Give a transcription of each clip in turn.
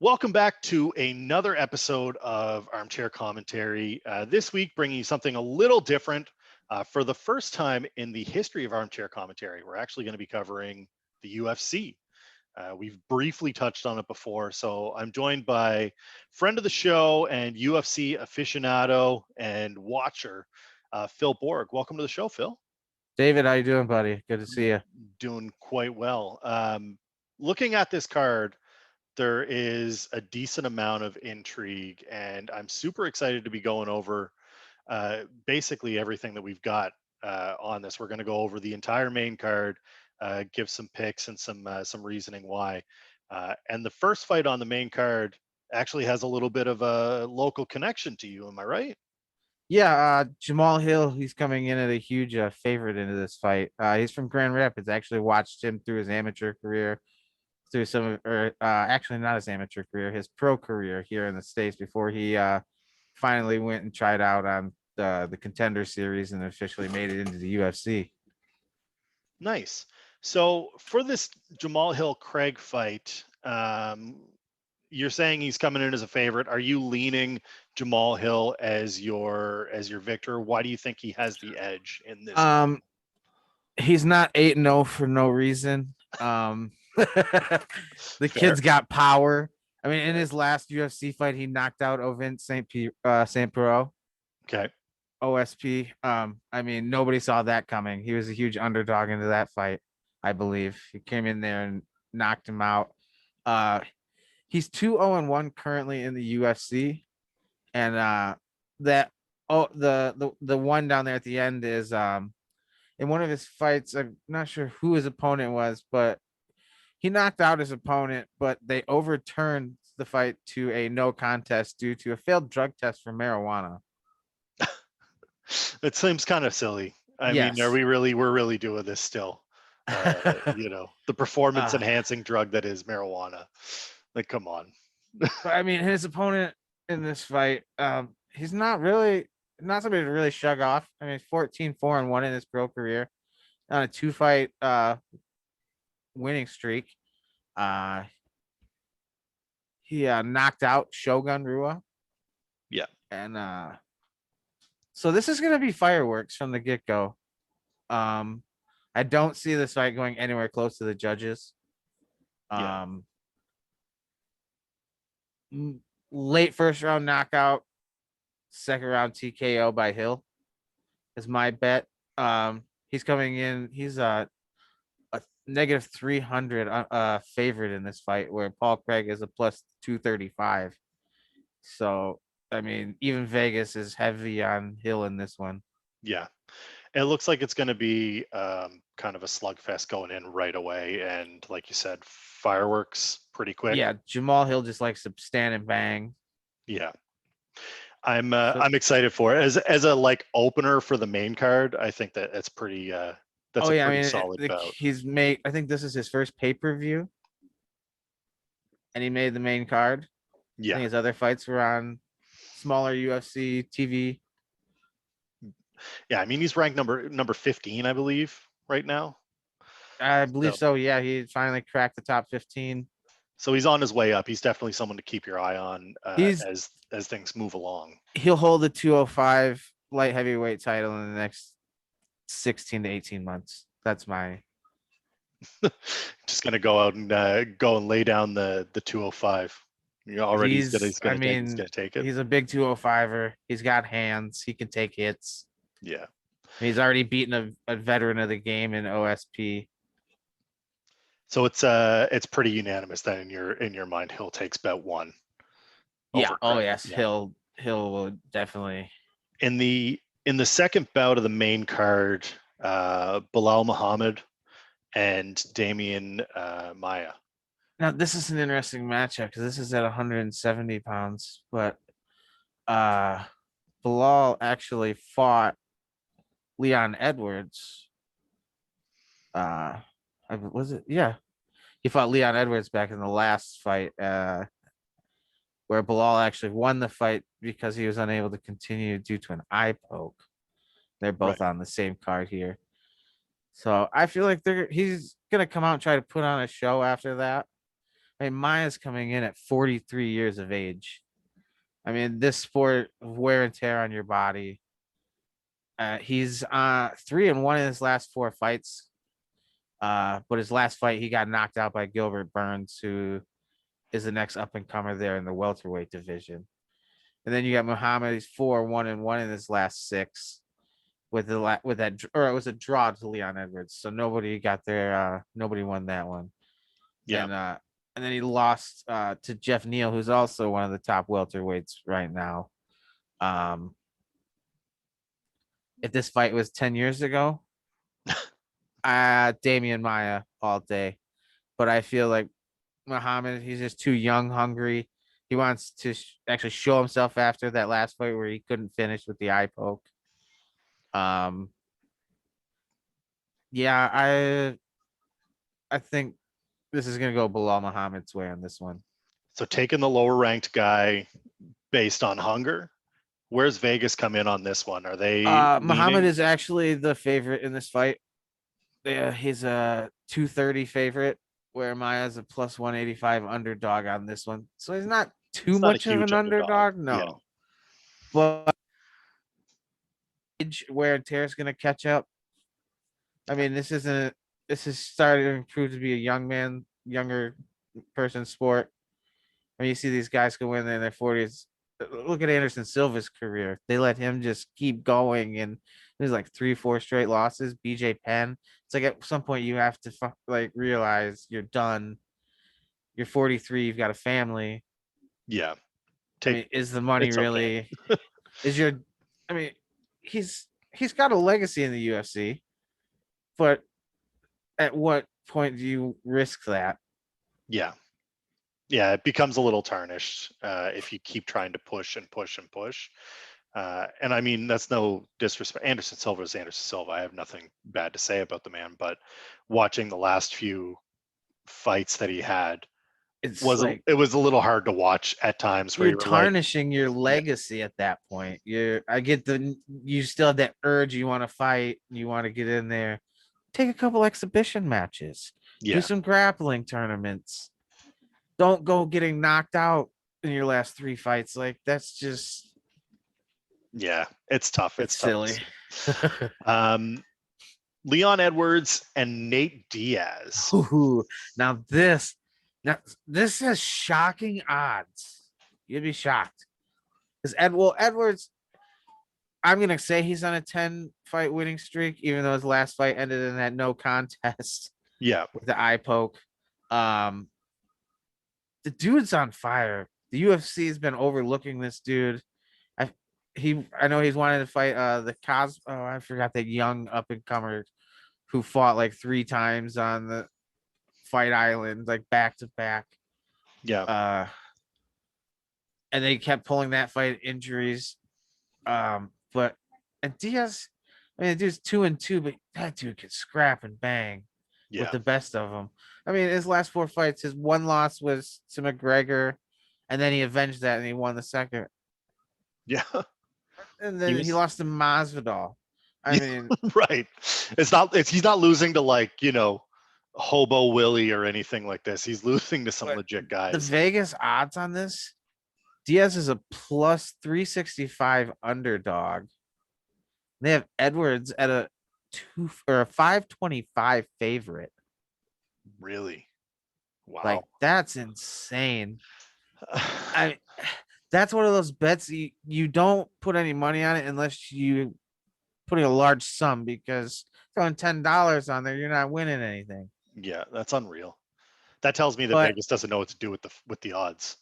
Welcome back to another episode of Armchair Commentary. This week, bringing you something a little different. For the first time in the history of Armchair Commentary, we're actually going to be covering the UFC. We've briefly touched on it before, so I'm joined by friend of the show and UFC aficionado and watcher, Phil Borg. Welcome to the show, Phil. David, how you doing, buddy? Good to see you. Doing quite well. Looking at this card, there is a decent amount of intrigue, and I'm super excited to be going over basically everything that we've got on this. We're going to go over the entire main card, give some picks and some reasoning why. And the first fight on the main card actually has a little bit of a local connection to you. Am I right? Yeah, Jamal Hill, he's coming in at a huge favorite into this fight. He's from Grand Rapids. I actually watched him through his amateur career, through actually not his amateur career, his pro career here in the States before he finally went and tried out on the Contender Series and officially made it into the UFC. Nice. So for this Jamal Hill Craig fight, you're saying he's coming in as a favorite. Are you leaning Jamal Hill as your victor? Why do you think he has the edge in this? He's not 8-0 for no reason. The Fair. kid's got power. I mean, in his last UFC fight, he knocked out Ovin St. Pierrot. Okay. OSP. I mean, nobody saw that coming. He was a huge underdog into that fight, I believe. He came in there and knocked him out. He's 2-0-1 currently in the UFC. And the one down there at the end is in one of his fights. I'm not sure who his opponent was, but he knocked out his opponent, but they overturned the fight to a no contest due to a failed drug test for marijuana. It seems kind of silly. I mean, Yes. we're really doing this still? The performance enhancing drug that is marijuana. Like, come on. But I mean, his opponent in this fight, he's not somebody to really shrug off. I mean, 14-4-1 in his pro career on a 2-fight winning streak. He knocked out Shogun Rua. Yeah. And so this is going to be fireworks from the get-go. I don't see this fight going anywhere close to the judges. Late first round knockout, second round TKO by Hill is my bet. He's coming in. He's a negative 300 favorite in this fight, where Paul Craig is a plus 235. So I mean, even Vegas is heavy on Hill in this one. Yeah. It looks like it's going to be kind of a slugfest going in right away. And like you said, fireworks pretty quick. Yeah, Jamal Hill just likes to stand and bang. Yeah. I'm excited for it. As a like opener for the main card. I think that it's pretty that's a pretty solid bout. I think this is his first pay-per-view. And he made the main card. Yeah. I think his other fights were on smaller UFC TV. Yeah, I mean, he's ranked number 15, I believe, right now. I believe so. Yeah, he finally cracked the top 15. So he's on his way up. He's definitely someone to keep your eye on as things move along. He'll hold the 205 light heavyweight title in the next 16 to 18 months. That's my just gonna go out and lay down the 205. He's gonna take it. He's a big 205er. He's got hands. He can take hits. Yeah. He's already beaten a veteran of the game in OSP. So it's pretty unanimous then in your mind. Hill takes bet one. Yeah. Oh yes. Yeah. Hill will definitely. In the second bout of the main card, Bilal Muhammad and Damian Maia. Now this is an interesting matchup because this is at 170 pounds, but Bilal actually fought Leon Edwards. Was it? Yeah. He fought Leon Edwards back in the last fight, where Bilal actually won the fight because he was unable to continue due to an eye poke. They're both on the same card here. So I feel like he's going to come out and try to put on a show after that. I mean, Maya's coming in at 43 years of age. I mean, this sport of wear and tear on your body. He's 3-1 in his last 4 fights. But his last fight, he got knocked out by Gilbert Burns, who is the next up and comer there in the welterweight division. And then you got Muhammad. He's 4-1 in his last 6 with that, or it was a draw to Leon Edwards. So nobody got there. Nobody won that one. Yeah. And then he lost to Jeff Neal, who's also one of the top welterweights right now. If this fight was 10 years ago, Damian Maya all day. But I feel like Muhammad, he's just too young, hungry. He wants to actually show himself after that last fight where he couldn't finish with the eye poke. Um, yeah, I think this is gonna go Bilal Muhammad's way on this one. So taking the lower ranked guy based on hunger. Where's Vegas come in on this one? Are they Muhammad leaning? is actually the favorite in this fight. Yeah, he's a 230 favorite, where Maya's a plus 185 underdog on this one. So he's not too It's not a much of huge an underdog. underdog, Yeah. no. But wear and tear is gonna catch up. I mean, this is starting to prove to be a younger person sport. When you see these guys go in their 40s, look at Anderson Silva's career. They let him just keep going, and there's like 3-4 straight losses. BJ Penn. It's like at some point you have to like realize you're done. You're 43. You've got a family. Yeah. I mean, is the money It's okay. really? Is your? I mean, he's got a legacy in the UFC, but at what point do you risk that? Yeah. Yeah, it becomes a little tarnished if you keep trying to push and push and push. And I mean, that's no disrespect. Anderson Silva is Anderson Silva. I have nothing bad to say about the man, but watching the last few fights that he had It's like it was a little hard to watch at times where you're you were like, tarnishing your yeah, legacy at that point. I get you still have that urge, you want to fight, you want to get in there. Take a couple exhibition matches, do yeah, some grappling tournaments. Don't go getting knocked out in your last 3 fights. Like that's just yeah, it's tough. it's It's tough to silly. see. Um, Leon Edwards and Nate Diaz. Ooh, now this has shocking odds. You'd be shocked. Because Edwards, I'm gonna say he's on a 10-fight winning streak, even though his last fight ended in that no contest Yeah, with the eye poke. Um, the dude's on fire. The UFC has been overlooking this dude. I know he's wanted to fight the I forgot that young up and comer who fought like 3 times on the fight island, like back to back. yeah, And they kept pulling that fight injuries. But and Diaz, I mean, the dude's 2-2, but that dude can scrap and bang with yeah, the best of them. I mean, his last 4 fights, his one loss was to McGregor, and then he avenged that and he won the second. yeah. And He then he was lost to Masvidal. I yeah, mean, right. He's not losing to like, Hobo Willie or anything like this. He's losing to some but legit the guys. Vegas odds on this, Diaz is a plus 365 underdog. They have Edwards at a 525 favorite. Really? Like Wow. that's insane. I That's one of those bets you don't put any money on it unless you putting a large sum, because throwing $10 on there, you're not winning anything. Yeah, that's unreal. That tells me that But Vegas doesn't know what to do with the odds.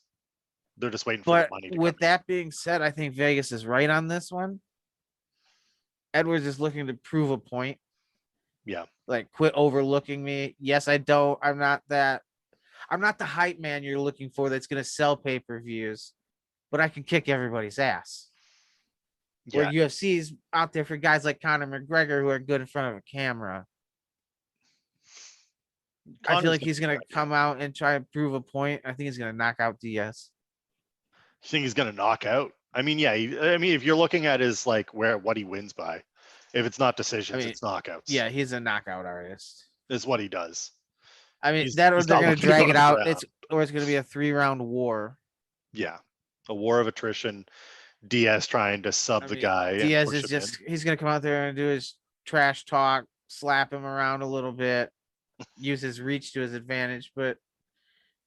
They're just waiting for the but money to come with that being said, I think Vegas is right on this one. Edwards is looking to prove a point. in. Yeah. Like, quit overlooking me. Yes, I don't. I'm not that. I'm not the hype man you're looking for that's going to sell pay-per-views, but I can kick everybody's ass. Where Yeah. UFC's out there for guys like Conor McGregor who are good in front of a camera. I feel Connor's like gonna he's be going back, to yeah. come out and try and prove a point. I think he's going to knock out Diaz. You think he's gonna knock out? I mean, yeah. I mean, if you're looking at his like what he wins by, if it's not I decisions, mean, it's knockouts. yeah, he's a knockout artist. Is what he does. I mean, that or he's they're not gonna looking to drag go to it the out. ground. It's gonna be a 3-round war. Yeah, a war of attrition. Diaz trying to sub I the mean, guy and Diaz push is him in. just he's gonna come out there and do his trash talk, slap him around a little bit, use his reach to his advantage. But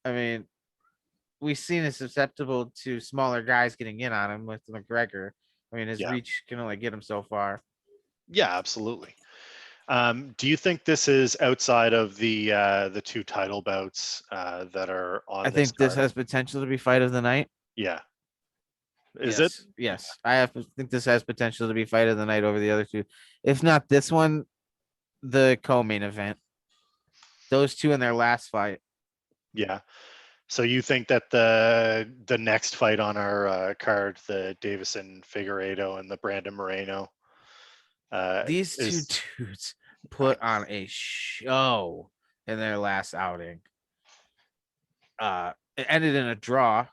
I mean, we've seen is susceptible to smaller guys getting in on him with McGregor. I mean, his Yeah, reach can only get him so far. yeah, absolutely. Do you think this is outside of the two title bouts that are I on this think this card? has potential to be fight of the night. Yeah, is it? Yes, yes. think this has potential to be fight of the night over the other two. If not this one, the co-main event. Those two in their last fight. Yeah. So you think that the next fight on our card, the Davison Figueiredo and the Brandon Moreno, These two is dudes put on a show in their last outing. It ended in a draw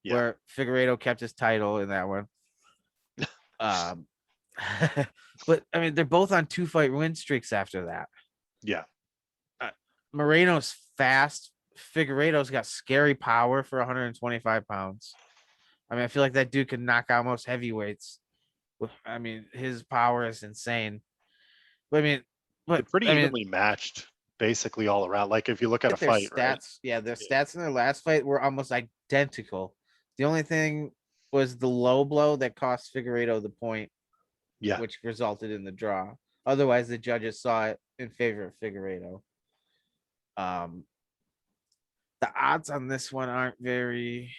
yeah, where Figueiredo kept his title in that one. Um, but I mean, they're both on 2-fight win streaks after that. yeah. Uh, Moreno's fast. Figueiredo's got scary power for 125 pounds. I mean, I feel like that dude could knock out most heavyweights. I mean, his power is insane. But I mean, They're but pretty I mean, evenly matched, basically all around. Like if you look at a at their fight, right? stats, yeah, their Yeah, stats in their last fight were almost identical. The only thing was the low blow that cost Figueiredo the point, yeah. which resulted in the draw. Otherwise, the judges saw it in favor of Figueiredo. Um, the odds on this one aren't very.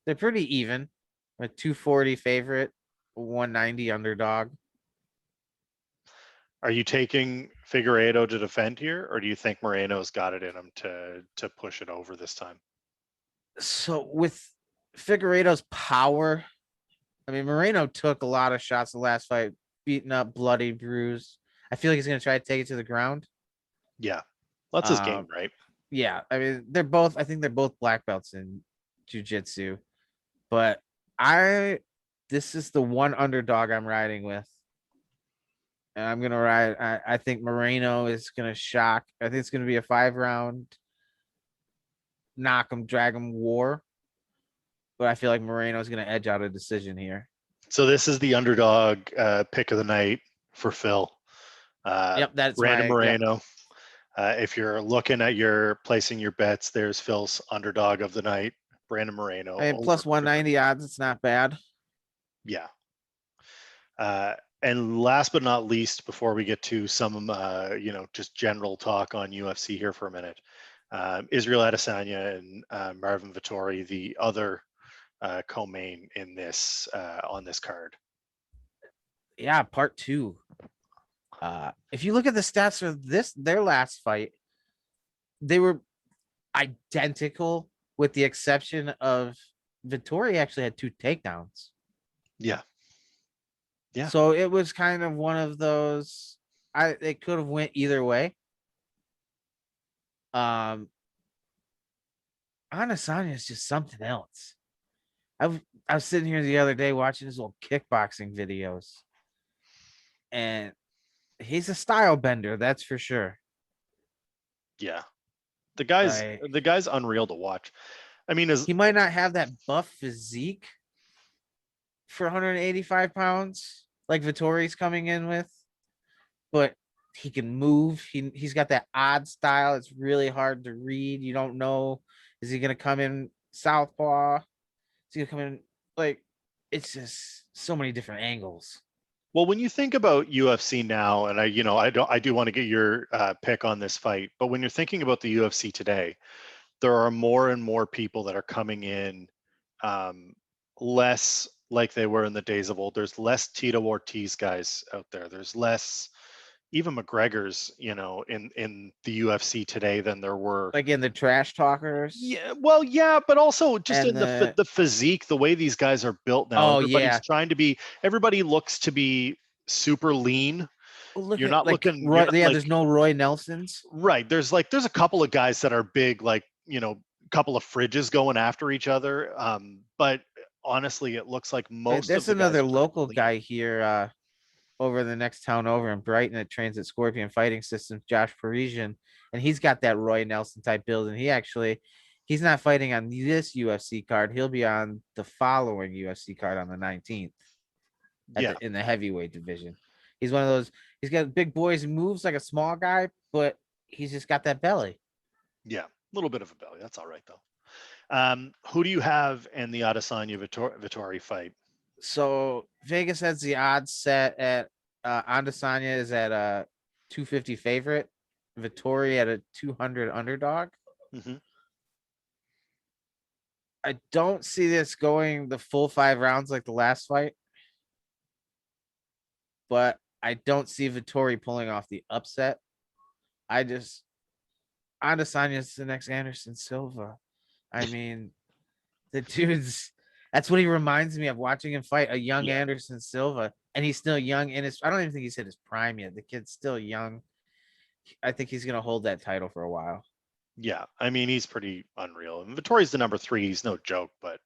They're pretty even. A 240 favorite, 190 underdog. Are you taking Figueiredo to defend here, or do you think Moreno's got it in him to push it over this time? So with Figueiredo's power, I mean, Moreno took a lot of shots the last fight, beaten up, bloody, bruised. I feel like he's going to try to take it to the ground. Yeah, that's his game, Um, right? yeah, I mean, they're both. I think they're both black belts in jujitsu, but I. This is the one underdog I'm riding with, and I'm gonna ride. I think Moreno is gonna shock. I think it's gonna be a 5-round knock 'em, drag 'em war, but I feel like Moreno is gonna edge out a decision here. So this is the underdog pick of the night for Phil. Yep, that's Brandon my yep. Moreno. If you're looking at your placing your bets, there's Phil's underdog of the night, Brandon Moreno I mean, over plus 190 odds. It's not bad. yeah. And last but not least, before we get to some, just general talk on UFC here for a minute, Israel Adesanya and Marvin Vettori, the other co-main in this on this card. Yeah, part two. If you look at the stats for their last fight, they were identical with the exception of Vettori actually had 2 takedowns. Yeah. Yeah. So it was kind of one of those. It could have went either way. Um, Adesanya is just something else. I was sitting here the other day watching his little kickboxing videos, and he's a style bender, that's for sure. Yeah. Like The guy's unreal to watch. I mean, he might not have that buff physique for 185 pounds like Vittori's coming in with, but he can move. He's got that odd style. It's really hard to read. You don't know, is he gonna come in southpaw? Is he gonna come in like it's just so many different angles. well, when you think about UFC now, and I do want to get your pick on this fight, but when you're thinking about the UFC today, there are more and more people that are coming in less like they were in the days of old. There's less Tito Ortiz guys out there. There's less even McGregor's, in the UFC today than there were. Like in the trash talkers Yeah, well, yeah, but also just and in the the physique, the way these guys are built now. oh yeah. Everybody looks to be super lean. Look You're at not like looking, you're Roy. not Yeah, like there's no Roy Nelsons. right. There's a couple of guys that are big, like, couple of fridges going after each other. But honestly, it looks like most of There's the guys another are pretty local lean. guy here. over the next town over in Brighton that trains at Scorpion Fighting Systems, Josh Parisian, and he's got that Roy Nelson type build. And he's not fighting on this UFC card. He'll be on the following UFC card on the 19th Yeah, in the heavyweight division. He's one of those. He's got big boys. He moves like a small guy, but he's just got that belly. yeah, a little bit of a belly. That's all right though. Who do you have in the Adesanya Vettori fight? So Vegas has the odds set at Adesanya is at a 250 favorite, Vettori at a 200 underdog. Hmm. I don't see this going the full 5 rounds like the last fight, but I don't see Vettori pulling off the upset. I just Adesanya is the next Anderson Silva. I mean, the dude's that's what he reminds me of watching him fight a young Yeah, Anderson Silva, and he's still young in his. I don't even think he's hit his prime yet. The kid's still young. I think he's gonna hold that title for a while. yeah. I mean, he's pretty unreal. And Vittori's the number 3. He's no joke, but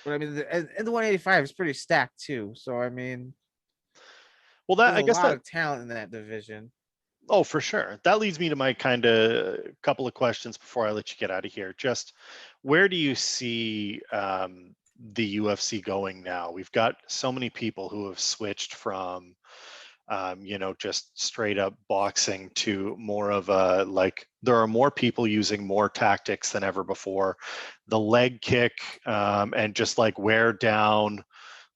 But I mean, the 185 is pretty stacked too. So I mean, well, that there's I a guess lot that of talent in that division. oh, for sure. That leads me to my kind of couple of questions before I let you get out of here. Just where do you see the UFC going now? We've got so many people who have switched from, just straight up boxing to more of a like, there are more people using more tactics than ever before. The leg kick and just like wear down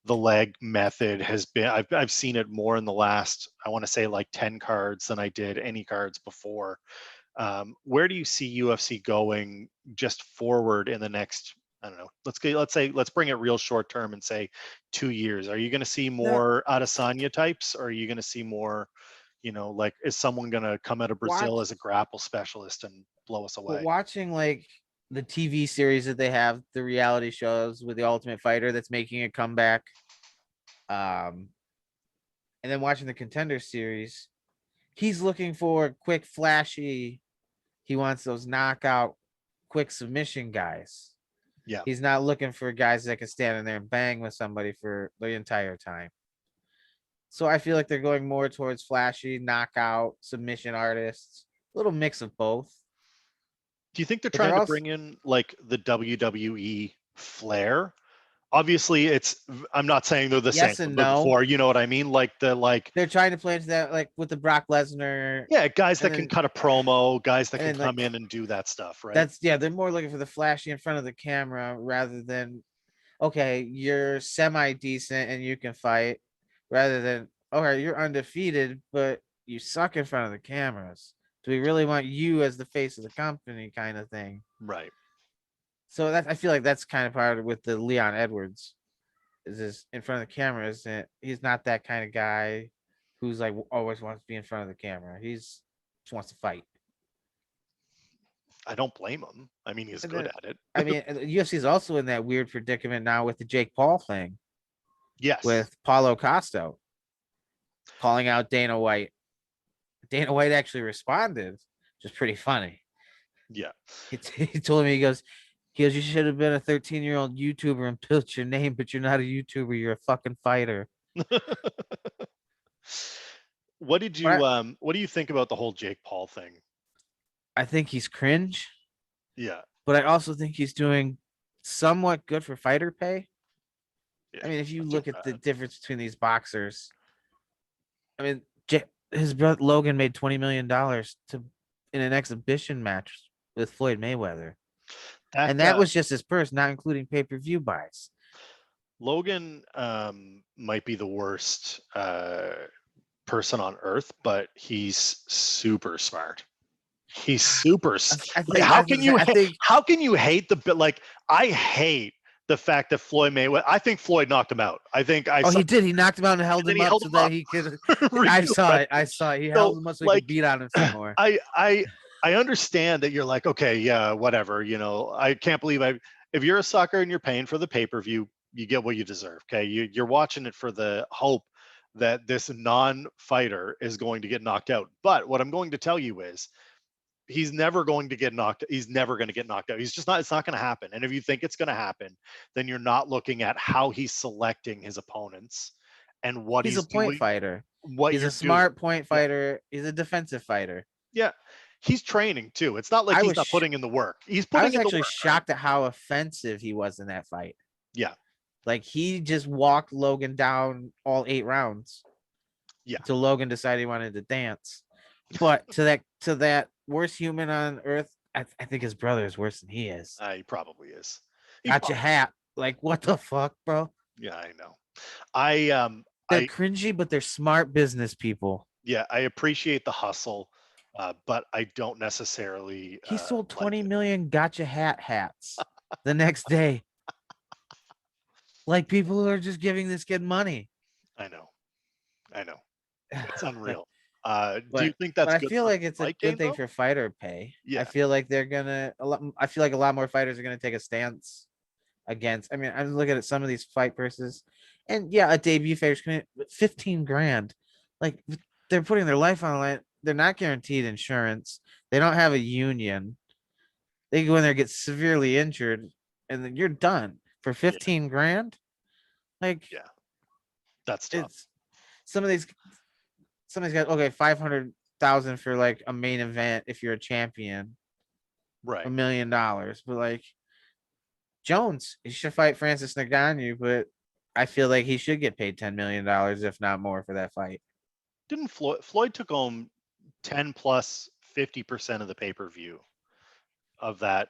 the leg method has been I've seen it more in the last, I want to say, like 10 cards than I did any cards before. Where do you see UFC going just forward in the next, I don't know, let's bring it real short term and say 2 years? Are you going to see No, more Adesanya types, or are you going to see more, like, is someone going to come out of Brazil watch, as a grapple specialist and blow us but away? watching like the TV series that they have, the reality shows with the Ultimate Fighter that's making a comeback, um, and then watching the Contender series, he's looking for quick, flashy. He wants those knockout, quick submission guys. Yeah. He's not looking for guys that can stand in there and bang with somebody for the entire time. So I feel like they're going more towards flashy knockout submission artists, a little mix of both. Do you think they're But they're trying to also bring in like the WWE flair? Obviously, I'm not saying they're the same, yes and but no. before, you know what I mean? Like They're trying to play into that, like with the Brock Lesnar, yeah, guys and that can then cut a promo, guys that and can then come like in and do that stuff, right? that's yeah. They're more looking for the flashy in front of the camera rather than okay, you're semi decent and you can fight, rather than okay, you're undefeated but you suck in front of the cameras. Do we really want you as the face of the company, kind of thing? Right. So that I feel like that's kind of part of with the Leon Edwards is this in front of the cameras, and he's not that kind of guy who's like always wants to be in front of the camera. He's just wants to fight. I don't blame him. I mean, he's And good then at it. I mean, UFC is also in that weird predicament now with the Jake Paul thing Yes. with Paulo Costa calling out Dana White. Dana White actually responded, which is pretty funny. Yeah. He told me, you should have been a 13-year-old YouTuber and built your name, but you're not a YouTuber. You're a fucking fighter. But What do you think about the whole Jake Paul thing? I think he's cringe, Yeah. but I also think he's doing somewhat good for fighter pay. Yeah. I mean, if you Not too look at the bad. difference between these boxers, I mean, his brother Logan made $20 million to in an exhibition match with Floyd Mayweather, That and that was just his purse, not including pay-per-view buys. Logan might be the worst person on earth, but he's super smart. He's super like, I, was I think how can you hate the bit? Like, I hate the fact that Floyd Mayweather. I think Floyd knocked him out. I think I oh, saw, he did. He knocked him out and and held then him he up held so him that up he could. I real saw it. I aggressively. saw it. He So held him up so he like, could beat on him some more. I understand that you're like, okay, yeah, whatever. I can't believe if you're a sucker and you're paying for the pay-per-view, you get what you deserve. Okay. You're watching it for the hope that this non-fighter is going to get knocked out. But what I'm going to tell you is he's never going to get knocked. He's never going to get knocked out. He's just not, it's not going to happen. And if you think it's going to happen, then you're not looking at how he's selecting his opponents and what He's a he's point doing. fighter. what He's a you're doing. smart point Yeah, fighter. He's a defensive fighter. yeah. He's training too. It's not like I he's was not sh- putting in the work. He's I putting was in the actually work, right? shocked at how offensive he was in that fight. Yeah, Like he just walked Logan down all 8 rounds yeah. until Logan decided he wanted to dance. But to that worst human on earth, I think his brother is worse than he is. He probably is. He Got your probably. hat. Like what the fuck, bro? Yeah, I know. I They're I cringy, but they're smart business people. yeah, I appreciate the hustle, but I don't necessarily He sold like 20 it. million gotcha hats the next day. Like people are just giving this kid money. I know. I know. It's unreal. Do you but think but that's I good feel for the like it's a fight good game thing though? for fighter pay. I Yeah. feel like they're gonna I feel like a lot more fighters are gonna take a stance against. I mean, I'm looking at some of these fight purses, and yeah, a debut fighter's coming 15 grand. Like they're putting their life on the line. They're not guaranteed insurance. They don't have a union. They go in there, get severely injured, and then you're done for Yeah. 15 grand. Like Yeah. That's tough. it's some of these somebody's got okay 500,000 for like a main event if you're a champion, a Right. $1 million. But like Jones, he should fight Francis Ngannou, but I feel like he should get paid $10 million, if not more, for that fight. Didn't Floyd took home 10 plus 50% of the pay-per-view of that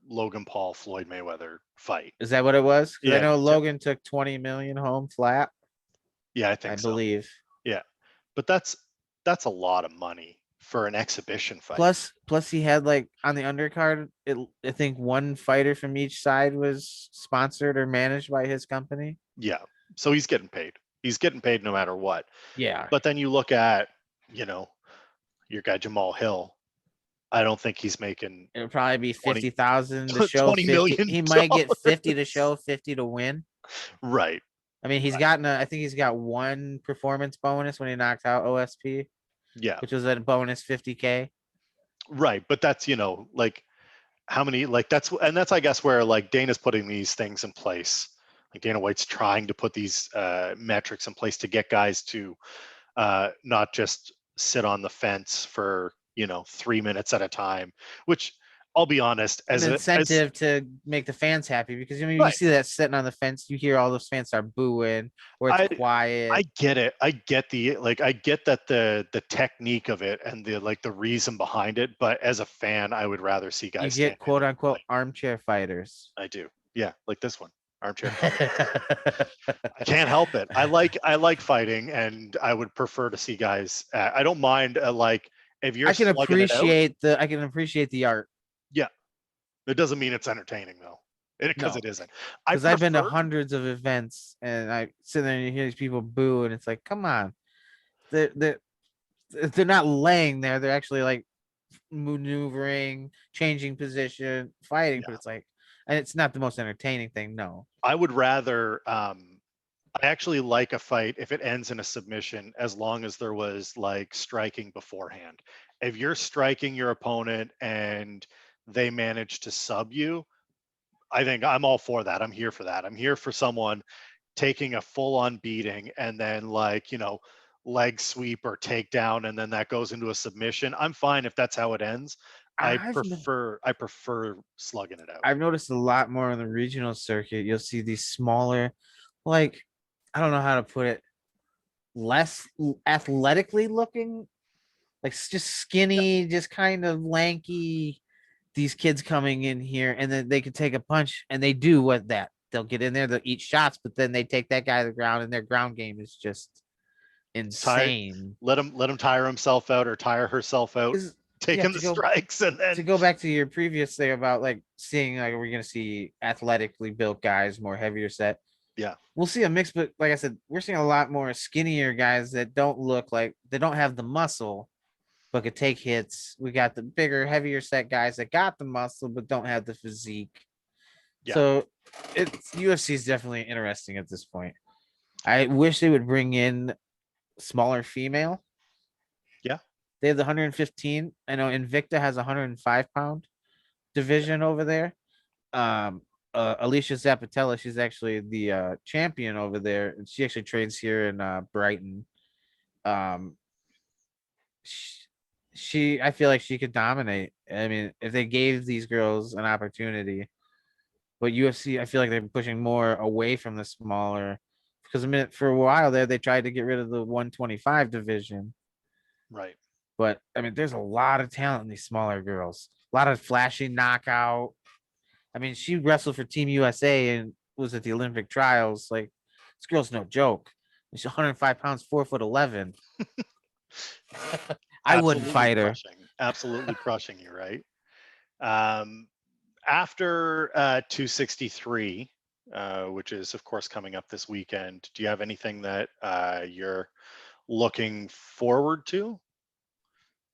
Logan Paul Floyd Mayweather fight. Is that what it was? Because I Yeah, know he took, Logan took 20 million home flat, yeah, I I think so. believe. Yeah. But that's a lot of money for an exhibition fight. Plus he had like on the undercard, I think one fighter from each side was sponsored or managed by his company. Yeah. So he's getting paid. He's getting paid no matter what. Yeah, But then you look at, you know, your guy Jamal Hill. I don't think he's making it would probably be 20 50,000 to show 20 50. million He might get 50 to dollars. show, 50 to win. Right. I mean, I think he's got one performance bonus when he knocked out OSP, Yeah. which was a bonus 50K. Right. But that's, like how many, like that's I guess where like Dana's putting these things in place. Like Dana White's trying to put these metrics in place to get guys to not just sit on the fence for 3 minutes at a time. Which I'll be honest, An as incentive to make the fans happy because I mean, you right, see that sitting on the fence, you hear all those fans start booing or it's I quiet. I get it. I get I get that the technique of it and the reason behind it. But as a fan, I would rather see You guys stand get in quote and unquote fight. armchair fighters. I do. Yeah, like this one, armchair fighter. I can't help it. I like fighting, and I would prefer to see guys. I don't mind like if you're slugging it out. I can appreciate the art Yeah, it doesn't mean it's entertaining though, because no it isn't. I because I've been to prefer. hundreds of events and I sit there and you hear these people boo and it's like come on, they're they're not laying there, they're actually like maneuvering, changing position, fighting, but Yeah, it's like, and it's not the most entertaining thing. No, I would rather. I actually like a fight if it ends in a submission, as long as there was like striking beforehand. If you're striking your opponent and they manage to sub you, I think I'm all for that. I'm here for that. I'm here for someone taking a full on beating and then leg sweep or takedown and then that goes into a submission. I'm fine if that's how it ends. I I've prefer slugging it out. I've noticed a lot more on the regional circuit. You'll see these smaller, like I don't know how to put it, less athletically looking, like just Yeah. skinny, just kind of lanky. These kids coming in here, and then they can take a punch, and they do what that they'll get in there, they'll eat shots, but then they take that guy to the ground, and their ground game is just Tire insane. let him tire himself out or tire herself out, Because yeah, taking the strikes and to then go back to your previous thing about like seeing like we're gonna see athletically built guys more heavier set. yeah, We'll see a mix, but like I said, we're seeing a lot more skinnier guys that don't look like they don't have the muscle but could take hits. We got the bigger, heavier set guys that got the muscle but don't have the physique. yeah, So it's UFC is definitely interesting at this point. I wish they would bring in smaller female. yeah, They have the 115. I know Invicta has a 105 pound division over there. Um, Alicia Zapatella. She's actually the champion over there, and she actually trains here in Brighton. Um, she, I feel like she could dominate. I mean, if they gave these girls an opportunity, but UFC, I feel like they're pushing more away from the smaller, because a minute for a while there they tried to get rid of the 125 division. Right. But I mean, there's a lot of talent in these smaller girls. A lot of flashy knockout. I mean, she wrestled for Team USA and was at the Olympic trials. Like, this girl's no joke. She's 105 pounds, 4'11". I wouldn't Absolutely fight her. crushing. Absolutely crushing you, right? Um, after 263, which is of course coming up this weekend, do you have anything that you're looking forward to?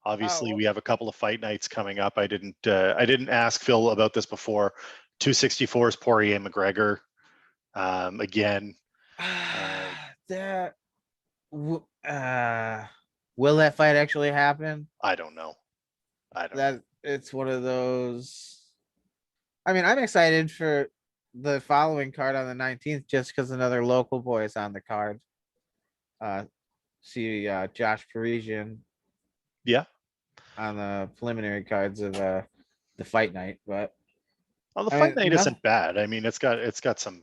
Obviously, Oh, we have a couple of fight nights coming up. I didn't ask Phil about this before. 264 is Poirier McGregor. Again, uh, that will that fight actually happen? I don't know. I don't know. That it's one of those. I mean, I'm excited for the following card on the 19th just because another local boy is on the card. Uh, see Josh Parisian Yeah. on the preliminary cards of the fight night, but Well, the I fight mean, night no. isn't bad. I mean, it's got some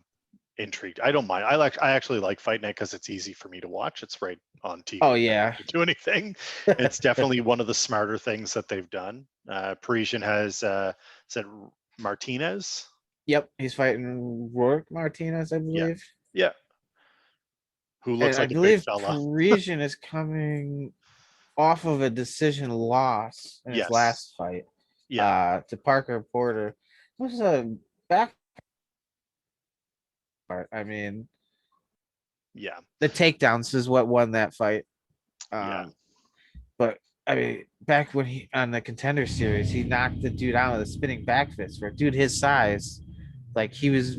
intrigue. I don't mind. I actually like fight night because it's easy for me to watch. It's right on Oh TV. I don't yeah, have to do anything. It's definitely one of the smarter things that they've done. Parisian has said Martinez. yep. He's fighting Rourke Martinez, I Yeah. believe, Yeah. Who and looks I like a big believe fella. Parisian is coming off of a decision loss in his Yes. last fight Yeah. to Parker Porter. It was a back part. I mean, Yeah. the takedowns is what won that fight. Yeah. Um, but I mean, back when he on the Contender Series, he knocked the dude out with a spinning back fist for a dude his size. Like he was,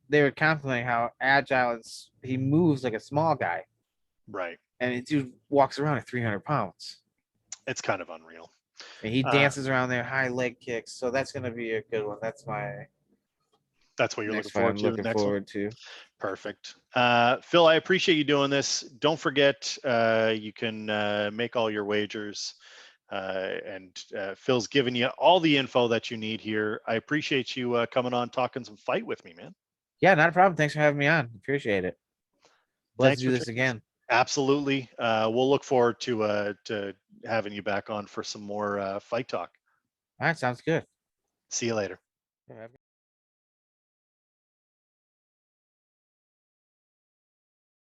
they were complimenting how agile and he moves like a small guy, Right. and the dude walks around at 300 pounds. It's kind of unreal. And he Uh, dances around there, high leg kicks. So that's gonna be a good one. That's my that's what you're looking next fight forward I'm to. The looking next one. forward to. Perfect. Phil, I appreciate you doing this. Don't forget, you can make all your wagers. And Phil's giving you all the info that you need here. I appreciate you coming on talking some fight with me, man. Yeah, not a problem. Thanks for having me on. Appreciate it. Let's Thanks do for this taking this. again. Absolutely. We'll look forward to having you back on for some more fight talk. All right, sounds good. See you later. Yeah,